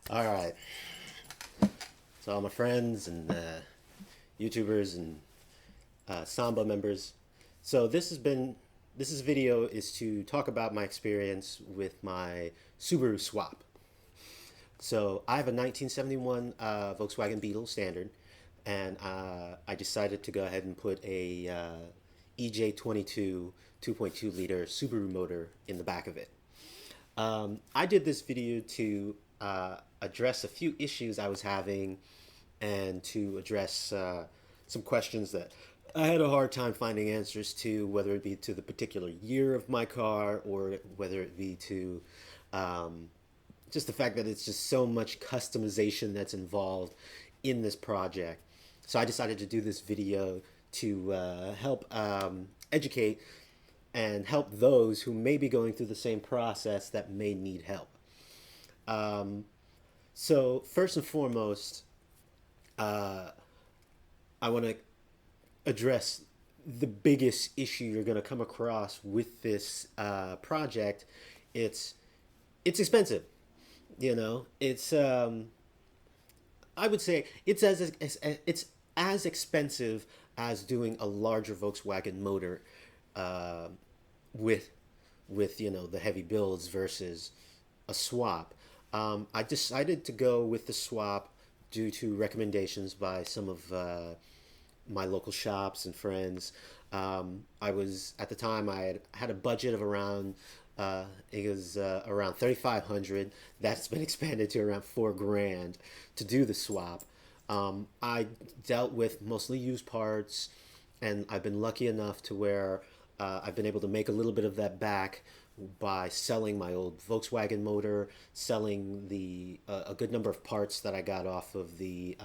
All right. So all my friends and YouTubers and Samba members. So this video is to talk about my experience with my Subaru swap. So I have a 1971 Volkswagen Beetle Standard, and I decided to go ahead and put a EJ22 2.2 liter Subaru motor in the back of it. I did this video to address a few issues I was having and to address some questions that I had a hard time finding answers to, whether it be to the particular year of my car or whether it be to just the fact that it's just so much customization that's involved in this project. So I decided to do this video to help educate and help those who may be going through the same process that may need help. So first and foremost, I want to address the biggest issue you're going to come across with this project. It's expensive. I would say it's as expensive as doing a larger Volkswagen motor uh, with the heavy builds versus a swap. I decided to go with the swap due to recommendations by some of my local shops and friends. I was at the time I had a budget of around it was around 3,500. That's been expanded to around 4 grand to do the swap. I dealt with mostly used parts, and I've been lucky enough to where I've been able to make a little bit of that back by selling my old Volkswagen motor, selling the a good number of parts that I got off of the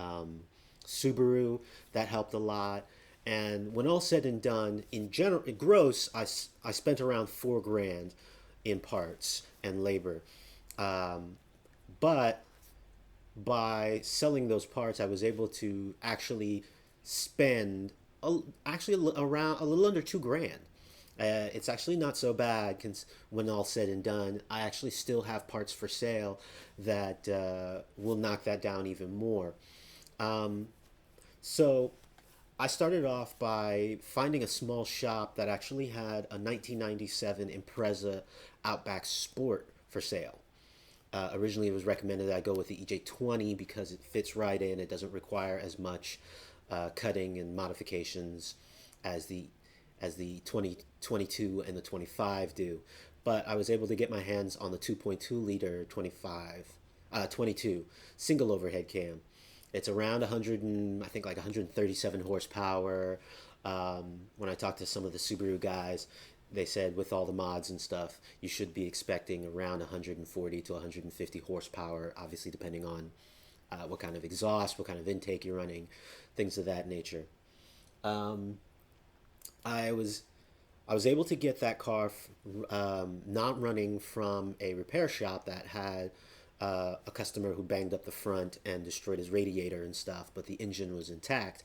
Subaru. That helped a lot. And when all said and done, in general, in gross, I spent around 4 grand in parts and labor. Um, but by selling those parts, I was able to actually spend around a little under 2 grand. It's actually not so bad when all said and done. I actually still have parts for sale that will knock that down even more. Um, so I started off by finding a small shop that actually had a 1997 Impreza Outback Sport for sale. Originally, it was recommended that I go with the EJ20 because it fits right in. It doesn't require as much cutting and modifications as the 2022 and the 25 do. But I was able to get my hands on the 2.2 liter 22 single overhead cam. It's around 100 and I think like 137 horsepower. When I talked to some of the Subaru guys, they said with all the mods and stuff, you should be expecting around 140 to 150 horsepower, obviously depending on what kind of exhaust, what kind of intake you're running, things of that nature. Um, I was I was able to get that car not running from a repair shop that had a customer who banged up the front and destroyed his radiator and stuff, but the engine was intact.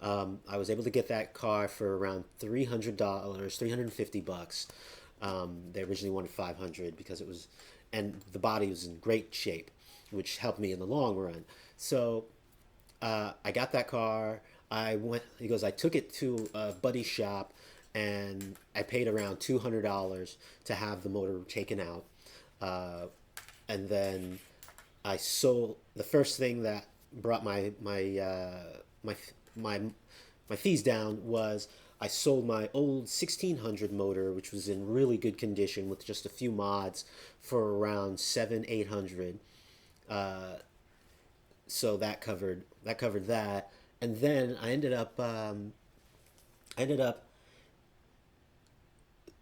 I was able to get that car for around $300, 350 bucks. They originally wanted 500 because it was, and the body was in great shape, which helped me in the long run. So I got that car. I went. He goes. I took it to a buddy shop, and I paid around $200 to have the motor taken out. Uh, and then I sold the first thing that brought my my my fees down was I sold my old 1600 motor, which was in really good condition with just a few mods, for around 700 800. Uh, so that covered that, and then I ended up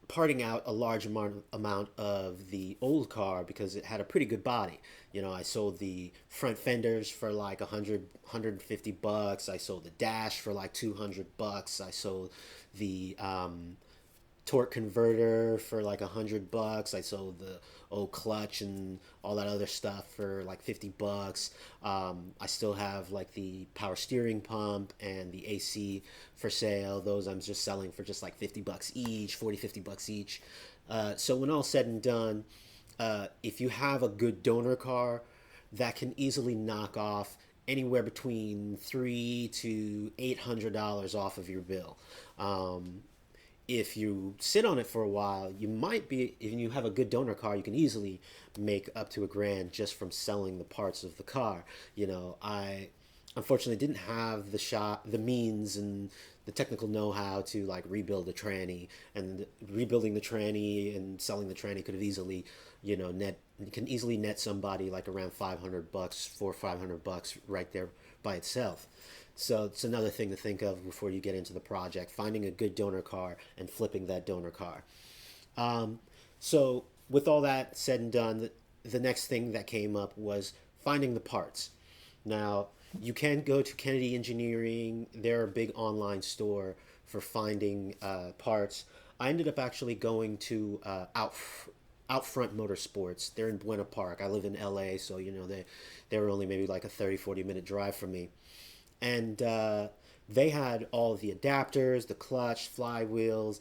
parting out a large amount of the old car because it had a pretty good body. I sold the front fenders for like 150 bucks. I sold the dash for like 200 bucks. I sold the torque converter for like 100 bucks. I sold the old clutch and all that other stuff for like 50 bucks. I still have like the power steering pump and the AC for sale. Those I'm just selling for just like 50 bucks each, 40, 50 bucks each. So when all said and done, if you have a good donor car, that can easily knock off anywhere between $300 to $800 off of your bill. If you sit on it for a while, you might be, if you have a good donor car, you can easily make up to $1,000 just from selling the parts of the car. I unfortunately didn't have the means and the technical know-how to like rebuild a tranny, and rebuilding the tranny and selling the tranny could have easily, can easily net somebody like around $500, $400-500 right there by itself. So it's another thing to think of before you get into the project, finding a good donor car and flipping that donor car. So with all that said and done, the next thing that came up was finding the parts. Now, you can go to Kennedy Engineering. They're a big online store for finding parts. I ended up actually going to Outfront Motorsports. They're in Buena Park. I live in LA, so they were only maybe like a 30-40 minute drive from me. And they had all of the adapters, the clutch, flywheels,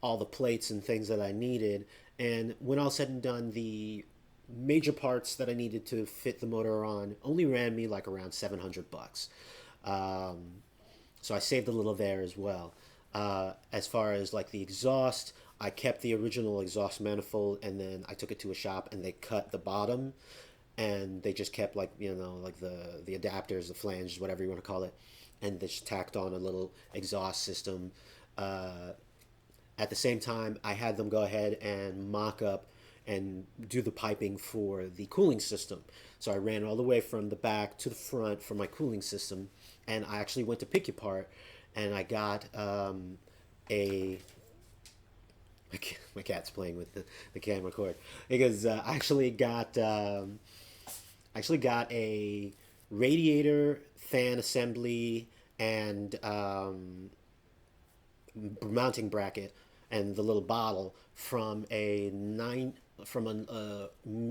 all the plates and things that I needed. And when all said and done, the major parts that I needed to fit the motor on only ran me like around $700. So I saved a little there as well. As far as like the exhaust, I kept the original exhaust manifold, and then I took it to a shop and they cut the bottom, and they just kept like like the adapters, the flanges, whatever you want to call it, and they just tacked on a little exhaust system. At the same time, I had them go ahead and mock up and do the piping for the cooling system. So I ran all the way from the back to the front for my cooling system, and I actually went to pick it apart, and I got my cat's playing with the camera cord, because I actually got a radiator, fan assembly, and mounting bracket, and the little bottle from an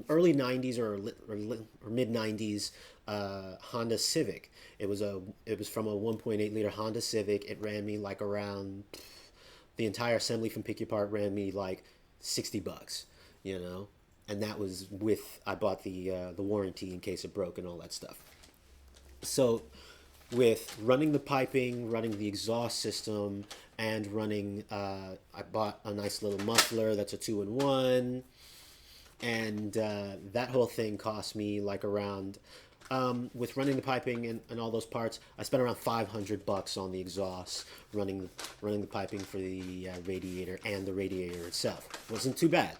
early 90s or mid 90s Honda Civic. It was from a 1.8 liter Honda Civic. It ran me like around, the entire assembly from pick apart ran me like $60, and that was with, I bought the warranty in case it broke and all that stuff. So with running the piping, running the exhaust system, and running, I bought a nice little muffler that's a 2-in-1, and that whole thing cost me like around, with running the piping and all those parts, I spent around $500 on the exhaust, running the piping for the radiator and the radiator itself. Wasn't too bad.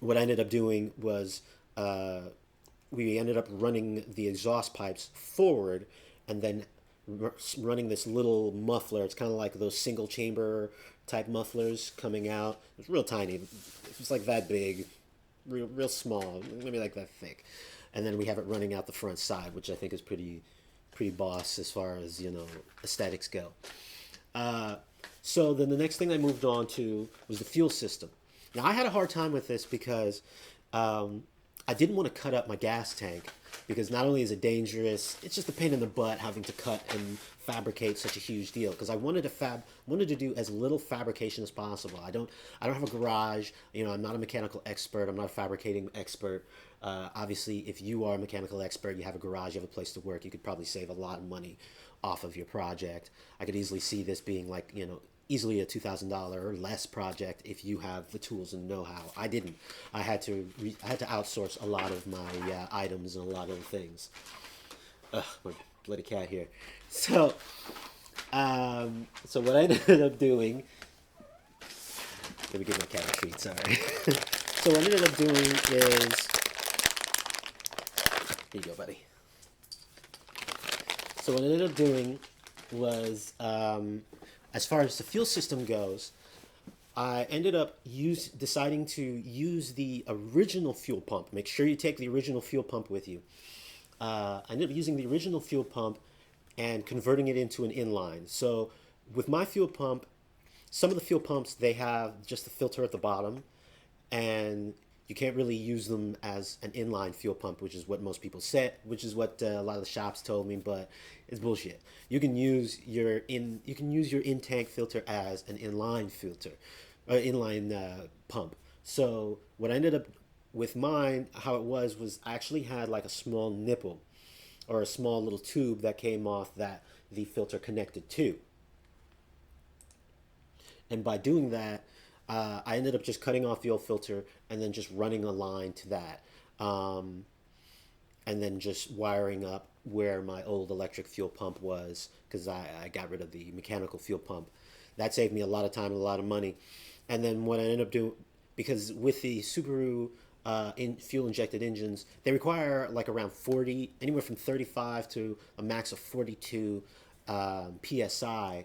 What I ended up doing was, we ended up running the exhaust pipes forward, and then running this little muffler. It's kind of like those single chamber type mufflers coming out. It's real tiny. It's like that big, real small, maybe like that thick. And then we have it running out the front side, which I think is pretty boss as far as aesthetics go. So then the next thing I moved on to was the fuel system. Now I had a hard time with this because I didn't want to cut up my gas tank, because not only is it dangerous, it's just a pain in the butt having to cut and fabricate such a huge deal. Because I wanted to do as little fabrication as possible. I don't have a garage. I'm not a mechanical expert. I'm not a fabricating expert. Obviously, if you are a mechanical expert, you have a garage, you have a place to work, you could probably save a lot of money off of your project. I could easily see this being like, easily a $2,000 or less project if you have the tools and know-how. I didn't. I had to outsource a lot of my items and a lot of the things. Ugh, my bloody cat here. So what I ended up doing. Let me give my cat a treat. Sorry. So what I ended up doing is. Here you go, buddy. So what I ended up doing was. As far as the fuel system goes, I ended up deciding to use the original fuel pump. Make sure you take the original fuel pump with you. I ended up using the original fuel pump and converting it into an inline. So with my fuel pump, some of the fuel pumps, they have just the filter at the bottom, and you can't really use them as an inline fuel pump, which is what most people say, which is what a lot of the shops told me, but it's bullshit. You can use your in-tank filter as an inline filter, or inline pump. So what with mine, how it was I actually had like a small nipple or a small little tube that came off that the filter connected to. And by doing that, I ended up just cutting off the old filter and then just running a line to that. And then just wiring up where my old electric fuel pump was, because I got rid of the mechanical fuel pump. That saved me a lot of time and a lot of money. And then what I ended up doing, because with the Subaru fuel injected engines, they require like around 40, anywhere from 35 to a max of 42 psi,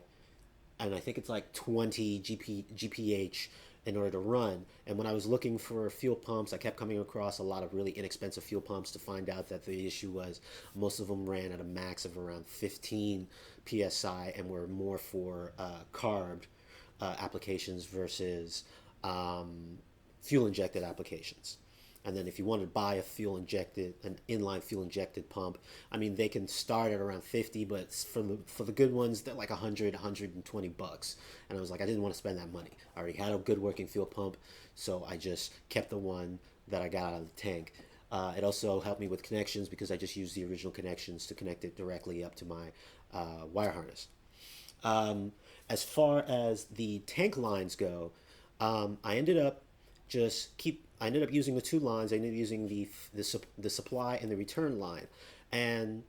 and I think it's like 20 GPH in order to run. And when I was looking for fuel pumps, I kept coming across a lot of really inexpensive fuel pumps to find out that the issue was most of them ran at a max of around 15 psi and were more for carb applications versus fuel injected applications. And then if you wanted to buy an inline fuel injected pump, I mean, they can start at around 50, but for the good ones, they're like 100, 120 bucks. And I was like, I didn't want to spend that money. I already had a good working fuel pump, so I just kept the one that I got out of the tank. It also helped me with connections because I just used the original connections to connect it directly up to my wire harness. As far as the tank lines go, I ended up using the two lines. I ended up using the supply and the return line, and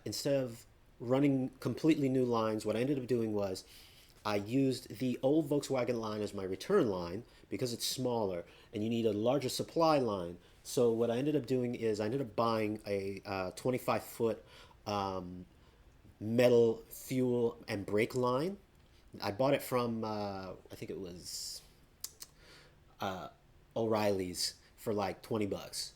instead of running completely new lines, what I ended up doing was I used the old Volkswagen line as my return line because it's smaller and you need a larger supply line. So what I ended up doing is I ended up buying a 25-foot metal fuel and brake line. I bought it from I think it was O'Reilly's for like 20 bucks,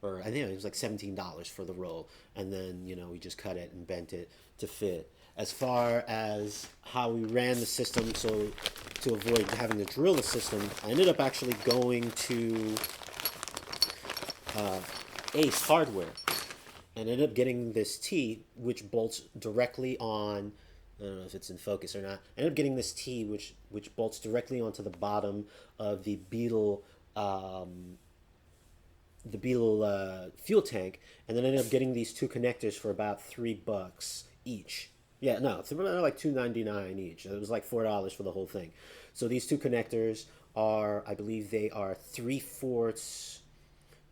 or I think it was like $17 for the roll. And then, we just cut it and bent it to fit. As far as how we ran the system, so to avoid having to drill the system, I ended up actually going to Ace Hardware and ended up getting this T which bolts directly on. I don't know if it's in focus or not. I ended up getting this T which bolts directly onto the bottom of the Beetle fuel tank, and then I ended up getting these two connectors for about $3 each. Yeah, no, it's like $2.99 each. It was like $4 for the whole thing. So these two connectors are, I believe they are 3/4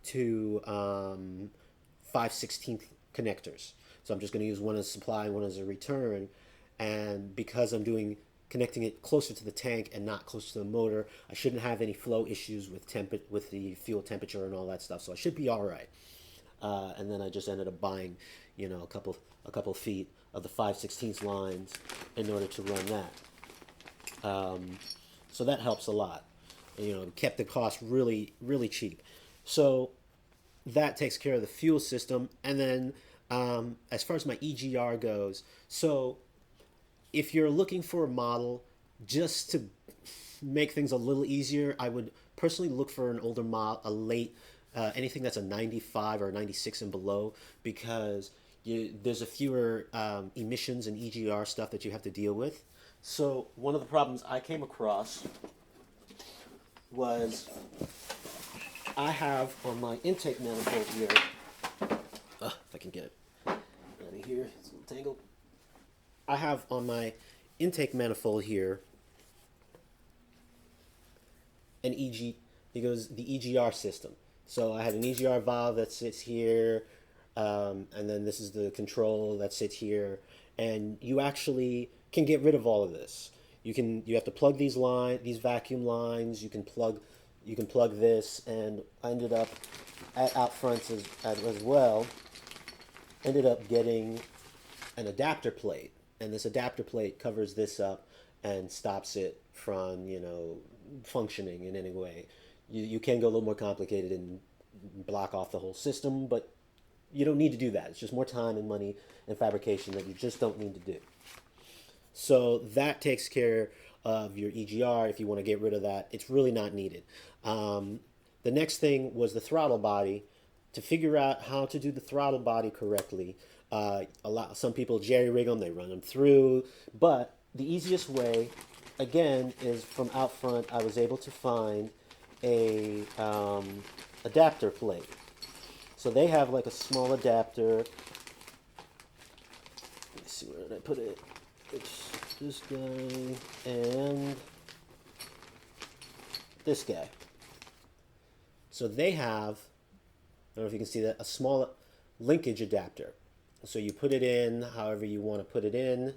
to 5/16 connectors. So I'm just going to use one as a supply and one as a return. And because I'm connecting it closer to the tank and not closer to the motor, I shouldn't have any flow issues with the fuel temperature and all that stuff. So I should be all right. And then I just ended up buying, a couple feet of the 5/16 lines in order to run that. So that helps a lot. Kept the cost really, really cheap. So that takes care of the fuel system. And then as far as my EGR goes, so if you're looking for a model just to make things a little easier, I would personally look for an older model, anything that's a 95 or a 96 and below, because there's a fewer emissions and EGR stuff that you have to deal with. So one of the problems I came across was I have on my intake manifold here, if I can get it out of here, it's a little tangled. I have on my intake manifold here the EGR system. So I had an EGR valve that sits here, and then this is the control that sits here, and you actually can get rid of all of this. You have to plug these vacuum lines. You can plug this, and I ended up at Outfront as well. Ended up getting an adapter plate. And this adapter plate covers this up and stops it from, functioning in any way. You can go a little more complicated and block off the whole system, but you don't need to do that. It's just more time and money and fabrication that you just don't need to do. So that takes care of your EGR. If you want to get rid of that, it's really not needed. The next thing was the throttle body. To figure out how to do the throttle body correctly, some people jerry rig them, they run them through, but the easiest way, again, is from Outfront. I was able to find a adapter plate. So they have like a small adapter. Let me see, where did I put it? It's this guy and this guy. So they have, I don't know if you can see that, a small linkage adapter. So you put it in however you want to put it in,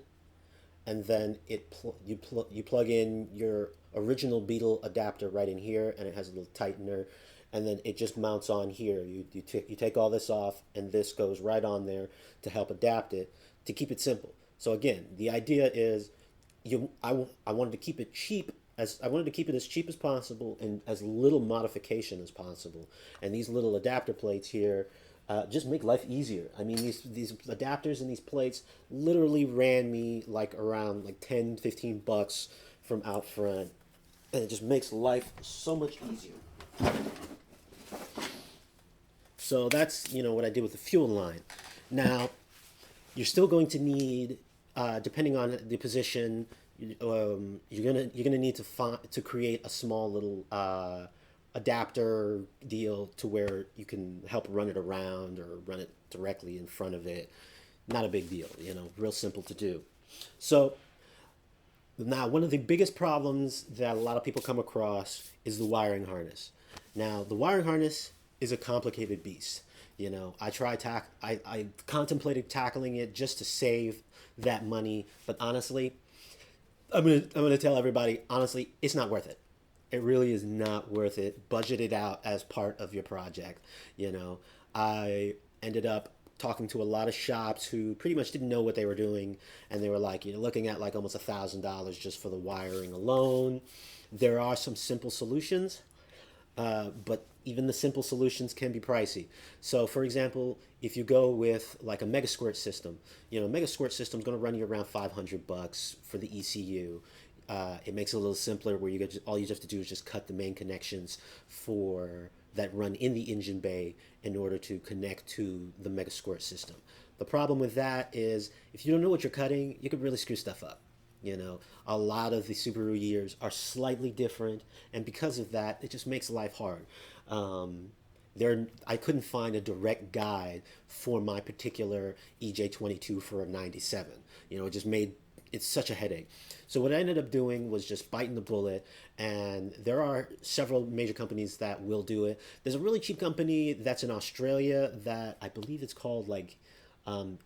and then you plug in your original Beetle adapter right in here, and it has a little tightener, and then it just mounts on here. You take all this off, and this goes right on there to help adapt it, to keep it simple. So again, the idea is I wanted to keep it cheap, as I wanted to keep it as cheap as possible and as little modification as possible. And these little adapter plates here just make life easier. I mean, these adapters and these plates literally ran me like around like 10, 15 bucks from Outfront, and it just makes life so much easier. So that's, what I did with the fuel line. Now, you're still going to need, depending on the position, you're gonna need to create a small little adapter deal to where you can help run it around or run it directly in front of it. Not a big deal, real simple to do. So now, one of the biggest problems that a lot of people come across is the wiring harness. Now, the wiring harness is a complicated beast. I contemplated tackling it just to save that money, but honestly, I'm gonna tell everybody, honestly, it's not worth it. It really is not worth it. Budget it out as part of your project. I ended up talking to a lot of shops who pretty much didn't know what they were doing, and they were like, you're looking at like almost $1,000 just for the wiring alone. There are some simple solutions, but even the simple solutions can be pricey. So, for example, if you go with like a Mega Squirt system, Mega Squirt system is going to run you around $500 for the ECU. It makes it a little simpler, where all you have to do is just cut the main connections that run in the engine bay in order to connect to the Mega Squirt system. The problem with that is, if you don't know what you're cutting, you could really screw stuff up. A lot of the Subaru years are slightly different, and because of that, it just makes life hard. I couldn't find a direct guide for my particular EJ22 for a 97. It just made it's such a headache. So what I ended up doing was just biting the bullet, and there are several major companies that will do it. There's a really cheap company that's in Australia that I believe it's called like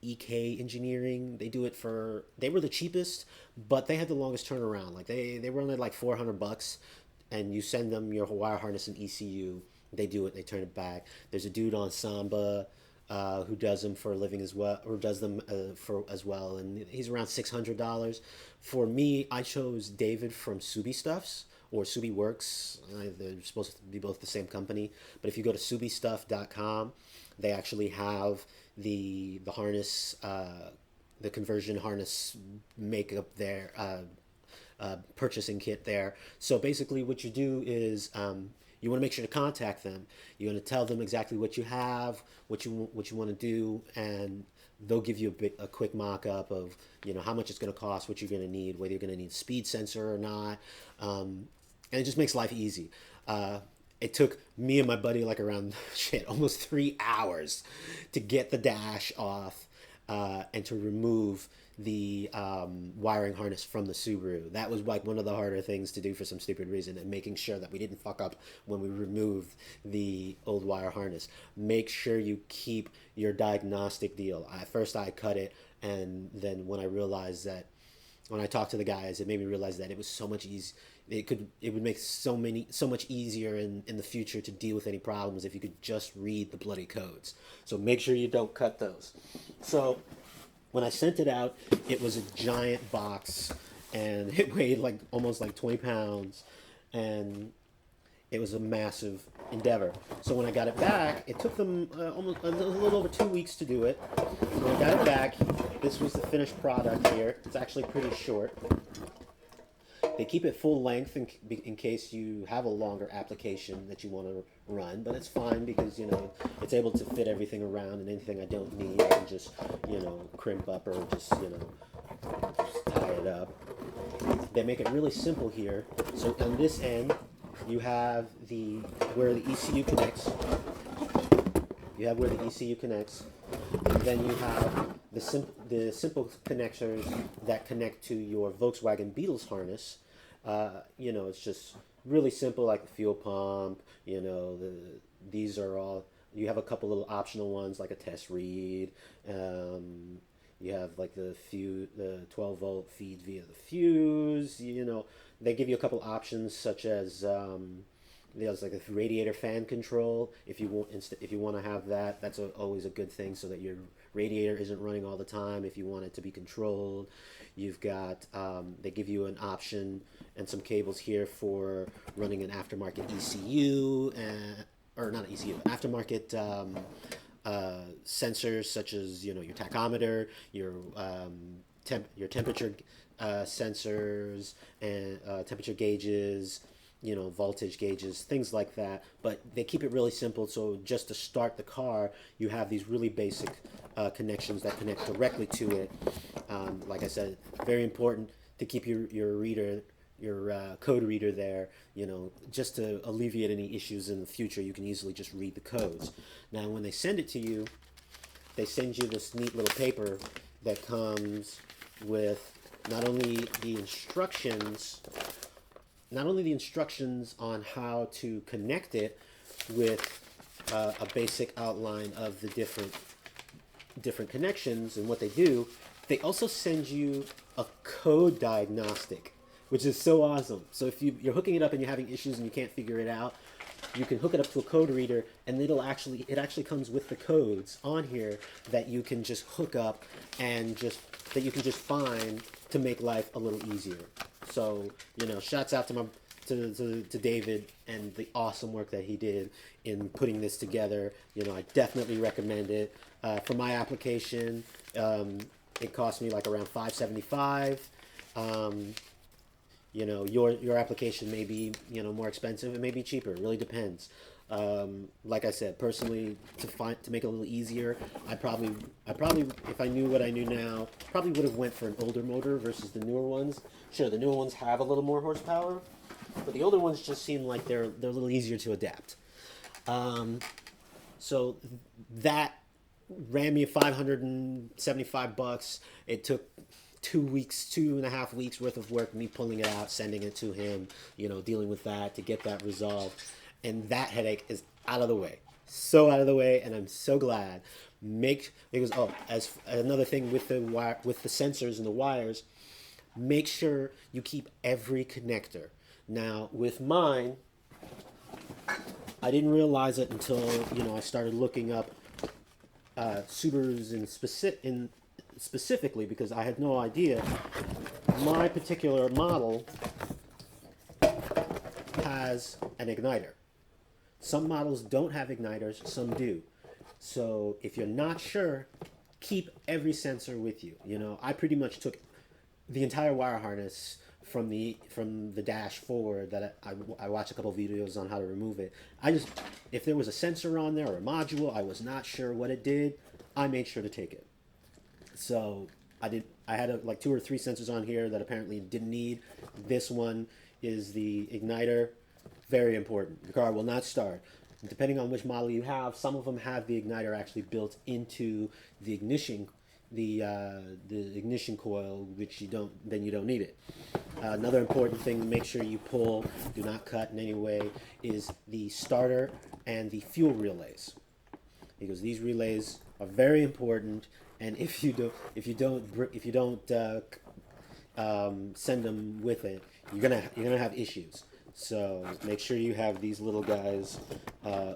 EK Engineering. They were the cheapest, but they had the longest turnaround. Like they were only like $400, and you send them your wire harness and ECU. They do it. They turn it back. There's a dude on Samba who does them for a living as well, or does them as well, and he's around $600. For me, I chose David from Subituffs or SubiWorks. They're supposed to be both the same company, but if you go to Subituff.com, they actually have the harness, the conversion harness makeup there, purchasing kit there. So basically, what you do is you want to make sure to contact them. You want to tell them exactly what you have, what you want to do, and they'll give you a quick mock-up of how much it's going to cost, what you're going to need, whether you're going to need a speed sensor or not, and it just makes life easy. It took me and my buddy like around almost 3 hours to get the dash off and to remove the wiring harness from the Subaru. That was like one of the harder things to do for some stupid reason, and making sure that we didn't fuck up when we removed the old wire harness. Make sure you keep your diagnostic deal. First I cut it, and then when I talked to the guys, it made me realize that it was so much easier. It would make so much easier in the future to deal with any problems if you could just read the bloody codes. So make sure you don't cut those. So when I sent it out, it was a giant box, and it weighed like almost like 20 pounds, and it was a massive endeavor. So when I got it back, it took them almost a little over 2 weeks to do it. When I got it back, this was the finished product here. It's actually pretty short. They keep it full length in case you have a longer application that you want to run, but it's fine because, it's able to fit everything around, and anything I don't need, I can just, crimp up or just tie it up. They make it really simple here. So on this end, you have where the ECU connects. You have where the ECU connects, and then you have the simple connectors that connect to your Volkswagen Beetle's harness. It's just really simple, like the fuel pump. These are all. You have a couple little optional ones like a test read. You have like the 12-volt feed via the fuse. They give you a couple options such as there's like a radiator fan control. If you want to have that, that's always a good thing, so that your radiator isn't running all the time. If you want it to be controlled, you've got they give you an option and some cables here for running an aftermarket ECU or not an ECU, aftermarket sensors such as your tachometer, your temperature sensors, and temperature gauges, voltage gauges, things like that. But they keep it really simple. So just to start the car, you have these really basic connections that connect directly to it. Like I said, very important to keep your reader, your code reader there, just to alleviate any issues in the future. You can easily just read the codes. Now, when they send it to you, they send you this neat little paper that comes with not only the instructions on how to connect it with a basic outline of the different connections and what they do. They also send you a code diagnostic, which is so awesome. So if you're hooking it up and you're having issues and you can't figure it out, you can hook it up to a code reader, and it actually comes with the codes on here that you can just hook up and that you can just find to make life a little easier. So shouts out to David and the awesome work that he did in putting this together. I definitely recommend it. For my application, it cost me like around $575. Your application may be more expensive. It may be cheaper. It really depends. Like I said, personally, to make it a little easier, I probably if I knew what I knew now, probably would have went for an older motor versus the newer ones. Sure, the newer ones have a little more horsepower, but the older ones just seem like they're a little easier to adapt. So that ran me $575. It took 2.5 weeks worth of work, me pulling it out, sending it to him, dealing with that to get that resolved. And that headache is out of the way. So out of the way, and I'm so glad. As another thing with the sensors and the wires, make sure you keep every connector. Now, with mine, I didn't realize it until, I started looking up Subarus specifically, because I had no idea. My particular model has an igniter. Some models don't have igniters, some do. So if you're not sure, keep every sensor with you. I pretty much took the entire wire harness from the dash forward. That I watched a couple videos on how to remove it. If there was a sensor on there or a module, I was not sure what it did, I made sure to take it. So I had like 2 or 3 sensors on here that apparently didn't need. This one is the igniter. Very important. The car will not start. Depending on which model you have, some of them have the igniter actually built into the ignition, the ignition coil, which you don't need it. Another important thing to make sure you pull, do not cut in any way, is the starter and the fuel relays, because these relays are very important. And if you don't send them with it, you're gonna have issues. So make sure you have these little guys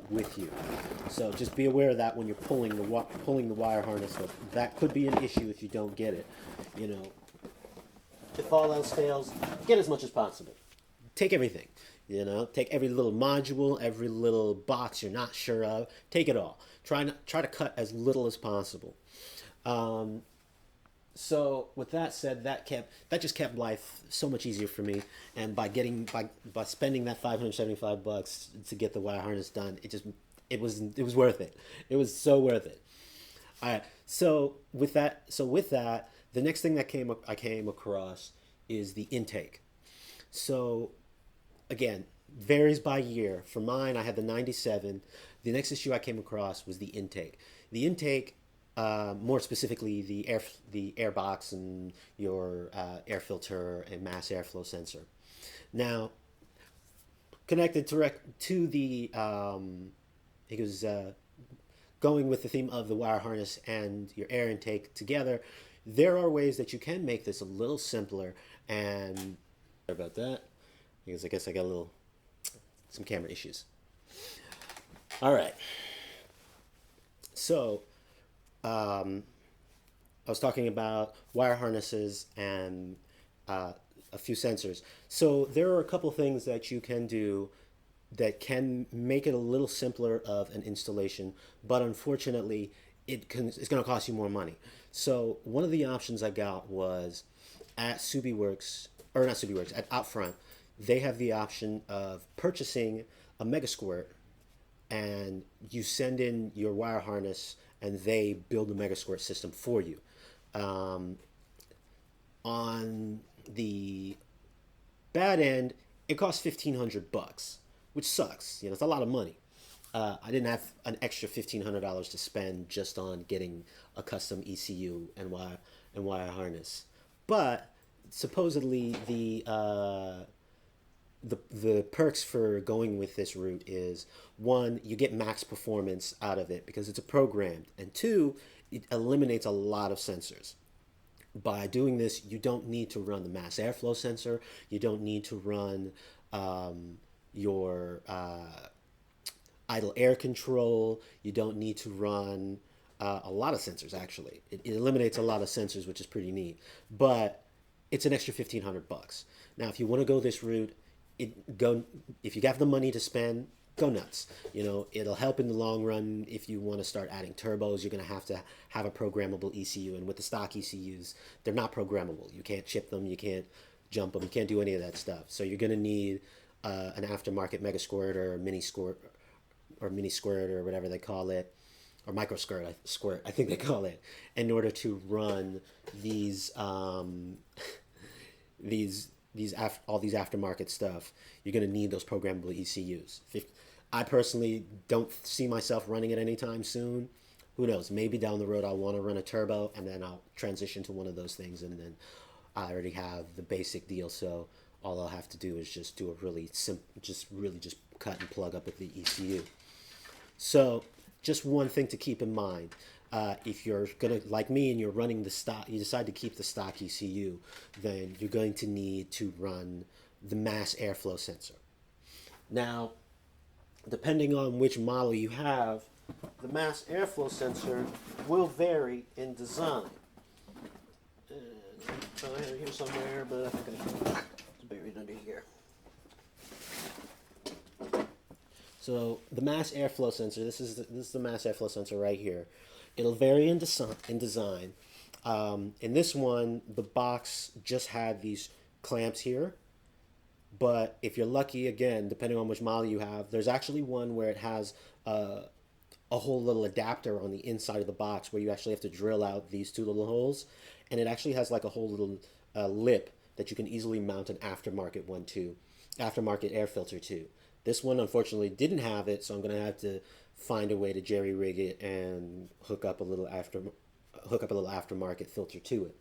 with you. So just be aware of that when you're pulling the wire harness. That could be an issue if you don't get it. If all else fails, get as much as possible. Take everything. Take every little module, every little box you're not sure of. Take it all. Try to cut as little as possible. So with that said, that just kept life so much easier for me. And by spending that $575 to get the wire harness done, it was worth it. It was so worth it. All right. So with that, the next thing that I came across is the intake. So again, varies by year. For mine, I had the 97. The next issue I came across was the intake. The intake, more specifically, the air box and your air filter and mass airflow sensor. Now, connected direct to the, it was going with the theme of the wire harness and your air intake together. There are ways that you can make this a little simpler, and sorry about that, because I guess I got some camera issues. All right. So, I was talking about wire harnesses and a few sensors. So there are a couple things that you can do that can make it a little simpler of an installation, but unfortunately, it's going to cost you more money. So one of the options I got was at SubiWorks, or not SubiWorks, at Outfront. They have the option of purchasing a Mega Squirt, and you send in your wire harness, and they build the Mega Squirt system for you. On the bad end, it costs $1,500, which sucks. You know, it's a lot of money. I didn't have an extra $1,500 to spend just on getting a custom ECU and wire harness. But supposedly the perks for going with this route is, one, you get max performance out of it because it's a programmed, and two, it eliminates a lot of sensors. By doing this, you don't need to run the mass airflow sensor. You don't need to run your idle air control. You don't need to run a lot of sensors, actually. It eliminates a lot of sensors, which is pretty neat. But it's an extra $1,500. Now, if you want to go this route, if you have the money to spend, go nuts. You know, it'll help in the long run. If you want to start adding turbos, you're going to have a programmable ECU. And with the stock ECUs, they're not programmable. You can't chip them. You can't jump them. You can't do any of that stuff. So you're going to need an aftermarket Mega Squirt or mini squirt or whatever they call it, or micro squirt, I think they call it, in order to run these all these aftermarket stuff. You're going to need those programmable ECUs. I personally don't see myself running it anytime soon. Who knows? Maybe down the road I'll want to run a turbo, and then I'll transition to one of those things, and then I already have the basic deal. So all I'll have to do is just do a really simple, just cut and plug up at the ECU. So just one thing to keep in mind. If you're gonna, like me, and you're running the stock, you decide to keep the stock ECU, then you're going to need to run the mass airflow sensor. Now, depending on which model you have, the mass airflow sensor will vary in design. I have it here somewhere, but I think it's buried under here. So the mass airflow sensor, this is the mass airflow sensor right here. It'll vary in design. In this one, the box just had these clamps here. But if you're lucky, again, depending on which model you have, there's actually one where it has a whole little adapter on the inside of the box where you actually have to drill out these two little holes. And it actually has like a whole little lip that you can easily mount an aftermarket one to, aftermarket air filter to. This one, unfortunately, didn't have it, so I'm going to have to find a way to jerry rig it and hook up a little aftermarket filter to it.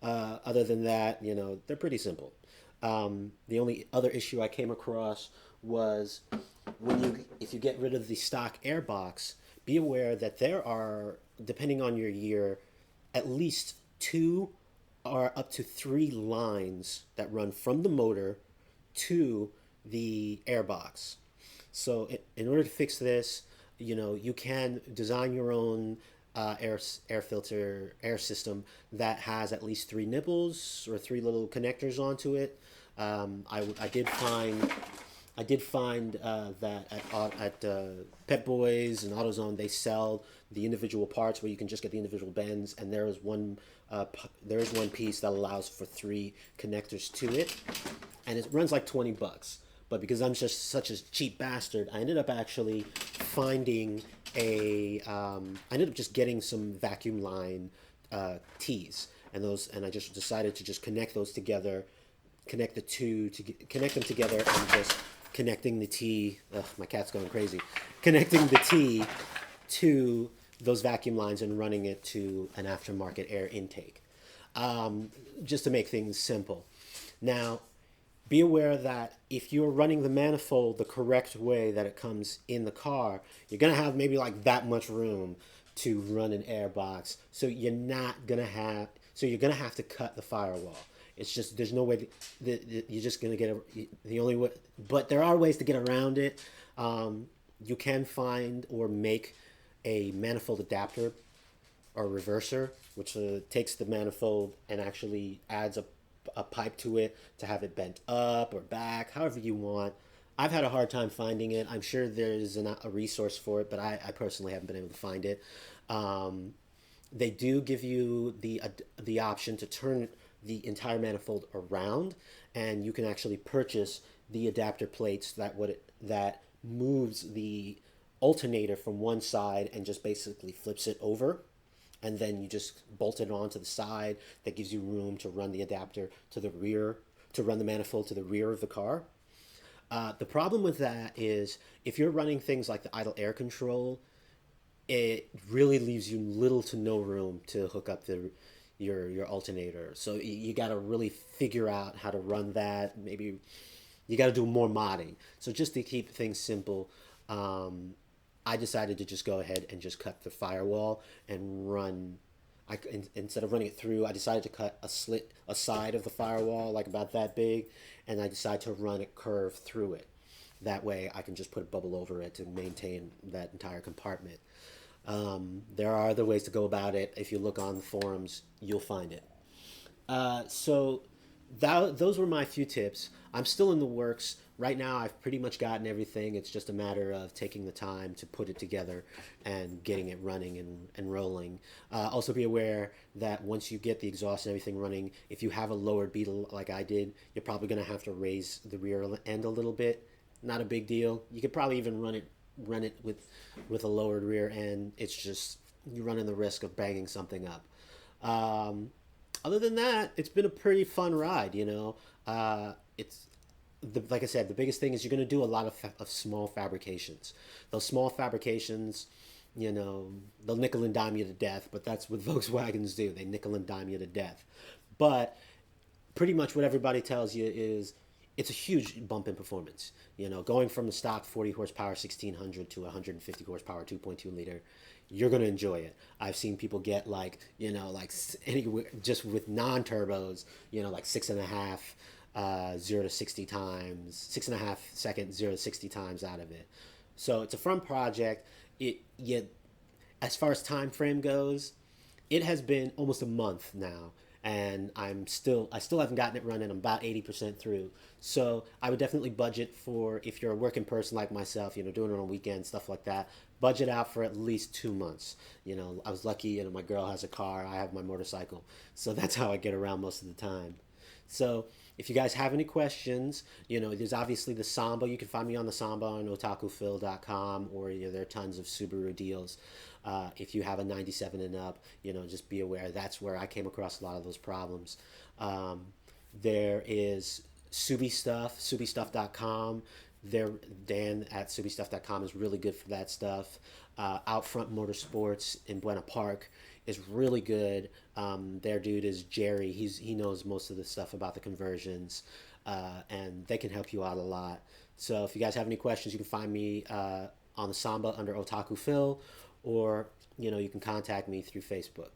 Other than that, you know, they're pretty simple. The only other issue I came across was if you get rid of the stock air box, be aware that there are, depending on your year, at least 2 or up to 3 lines that run from the motor to the air box. So in order to fix this, you know, you can design your own air filter air system that has at least 3 nipples or 3 little connectors onto it. I did find that at Pep Boys and AutoZone, they sell the individual parts where you can just get the individual bends, and there is one piece that allows for 3 connectors to it, and it runs like $20. But because I'm just such a cheap bastard, I ended up actually finding I ended up just getting some vacuum line tees, and I just decided to just connect those together, connect them together, and just connecting the T. Ugh, my cat's going crazy. Connecting the T to those vacuum lines and running it to an aftermarket air intake, just to make things simple. Now, be aware that if you're running the manifold the correct way that it comes in the car, you're gonna have maybe like that much room to run an air box. So you're gonna have to cut the firewall. It's just there's no way you're just gonna get the only way. But there are ways to get around it. You can find or make a manifold adapter or reverser, which takes the manifold and actually adds a pipe to it to have it bent up or back, however you want. I've had a hard time finding it. I'm sure there's a resource for it, but I personally haven't been able to find it. They do give you the option to turn the entire manifold around, and you can actually purchase the adapter plates that moves the alternator from one side and just basically flips it over, and then you just bolt it onto the side. That gives you room to run the adapter to the rear, to run the manifold to the rear of the car. The problem with that is if you're running things like the idle air control, it really leaves you little to no room to hook up your alternator. So you got to really figure out how to run that. Maybe you got to do more modding. So just to keep things simple, I decided to just go ahead and just cut the firewall and run. Instead of running it through, I decided to cut a side of the firewall, like about that big, and I decided to run it curved through it. That way I can just put a bubble over it to maintain that entire compartment. There are other ways to go about it. If you look on the forums, you'll find it. Those were my few tips. I'm still in the works. Right now, I've pretty much gotten everything. It's just a matter of taking the time to put it together and getting it running and rolling. Also be aware that once you get the exhaust and everything running, if you have a lowered Beetle like I did, you're probably going to have to raise the rear end a little bit. Not a big deal. You could probably even run it with a lowered rear end. It's just you're running the risk of banging something up. Other than that, it's been a pretty fun ride. Like I said, the biggest thing is you're going to do a lot of small fabrications. Those small fabrications, they'll nickel and dime you to death, but that's what Volkswagens do. They nickel and dime you to death. But pretty much what everybody tells you is it's a huge bump in performance. Going from the stock 40 horsepower 1600 to 150 horsepower 2.2 liter, you're going to enjoy it. I've seen people get anywhere just with non-turbos, like 6.5 0 to 60 times, 6.5 seconds 0 to 60 times out of it. So it's a fun project. As far as time frame goes, it has been almost a month now, and I still haven't gotten it running. I'm about 80% through. So I would definitely budget for, if you're a working person like myself, doing it on weekends, stuff like that, budget out for at least 2 months. I was lucky, my girl has a car, I have my motorcycle. So that's how I get around most of the time. So if you guys have any questions, there's obviously the Samba. You can find me on the Samba on otakuphil.com, or there are tons of Subaru deals. If you have a 97 and up, just be aware that's where I came across a lot of those problems. There is Subituff, Subituff.com. Dan at Subituff.com is really good for that stuff. Outfront Motorsports in Buena Park is really good. Their dude is Jerry. He knows most of the stuff about the conversions, and they can help you out a lot. So if you guys have any questions, you can find me on the Samba under Otaku Phil, or you can contact me through Facebook.